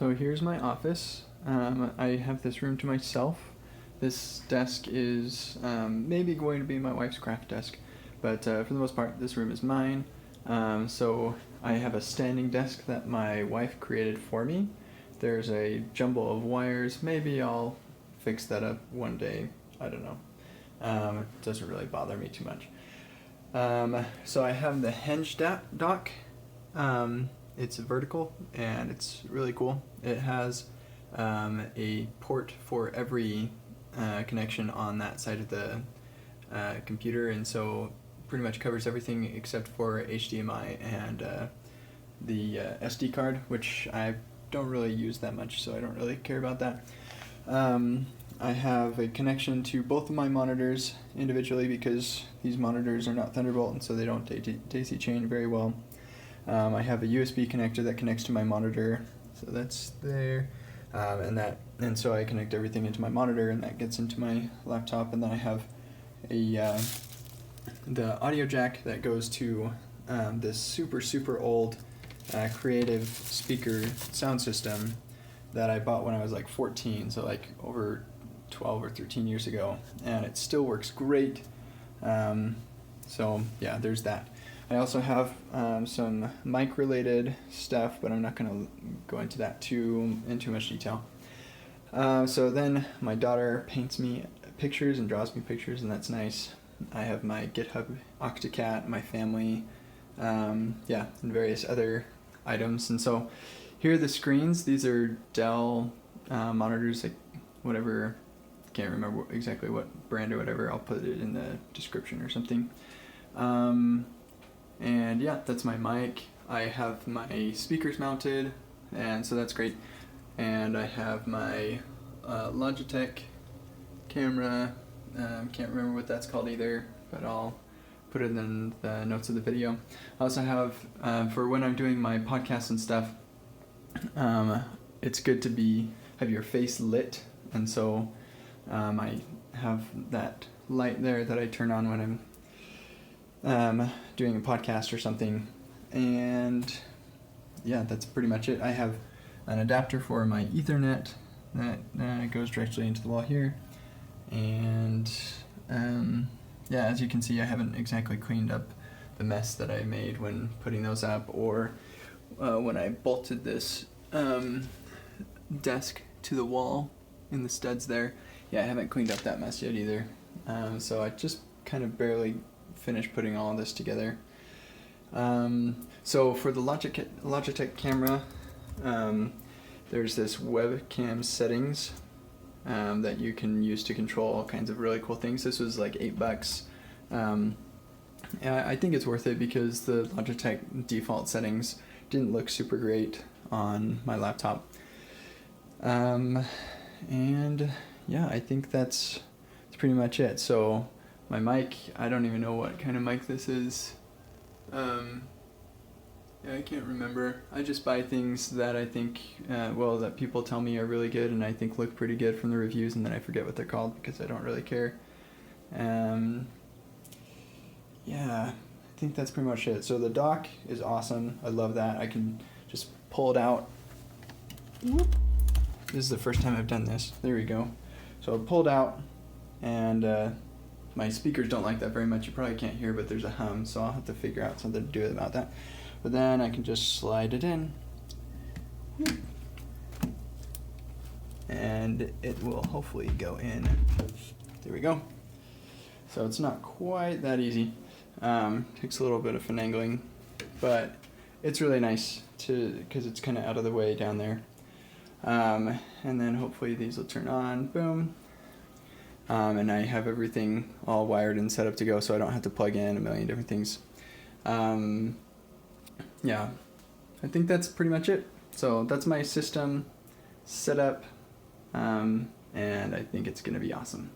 So here's my office. I have this room to myself. This desk is maybe going to be my wife's craft desk, but for the most part, this room is mine. So I have a standing desk that my wife created for me. There's a jumble of wires. Maybe I'll fix that up one day. I don't know. It doesn't really bother me too much. So I have the hinge dock. It's vertical and it's really cool. It has a port for every connection on that side of the computer, and so pretty much covers everything except for HDMI and the SD card, which I don't really use that much, so I don't really care about that. I have a connection to both of my monitors individually because these monitors are not Thunderbolt, and so they don't daisy chain very well. I have a USB connector that connects to my monitor, so that's there, and so I connect everything into my monitor, and that gets into my laptop. And then I have the audio jack that goes to this super old Creative speaker sound system that I bought when I was like 14, so like over 12 or 13 years ago, and it still works great. So yeah, there's that. I also have some mic related stuff, but I'm not going to go into that in too much detail. So then my daughter paints me pictures and draws me pictures, and that's nice. I have my GitHub Octocat, my family, and various other items. And so here are the screens. These are Dell monitors, like whatever, can't remember exactly what brand or whatever. I'll put it in the description or something. And yeah, that's my mic. I have my speakers mounted, and so that's great. And I have my Logitech Camera. Can't remember what that's called either, but I'll put it in the notes of the video. I also have, for when I'm doing my podcasts and stuff, it's good to have your face lit, and so I have that light there that I turn on when I'm doing a podcast or something. And yeah, that's pretty much it. I have an adapter for my Ethernet that goes directly into the wall here. And as you can see, I haven't exactly cleaned up the mess that I made when putting those up, or when I bolted this desk to the wall in the studs there. Yeah, I haven't cleaned up that mess yet either. So I just kind of barely finished putting all of this together. So for the Logitech camera, there's this webcam settings that you can use to control all kinds of really cool things. This was like $8. I think it's worth it because the Logitech default settings didn't look super great on my laptop. And yeah, I think that's pretty much it. So my mic, I don't even know what kind of mic this is. I can't remember. I just buy things that I think, that people tell me are really good and I think look pretty good from the reviews, and then I forget what they're called because I don't really care. I think that's pretty much it. So the dock is awesome. I love that. I can just pull it out. This is the first time I've done this. There we go. So I pulled out, and my speakers don't like that very much. You probably can't hear, but there's a hum, so I'll have to figure out something to do about that. But then I can just slide it in, and it will hopefully go in. There we go. So it's not quite that easy. Takes a little bit of finagling, but it's really nice because it's kind of out of the way down there. And then hopefully these will turn on. Boom. And I have everything all wired and set up to go, so I don't have to plug in a million different things. I think that's pretty much it. So that's my system set up, and I think it's going to be awesome.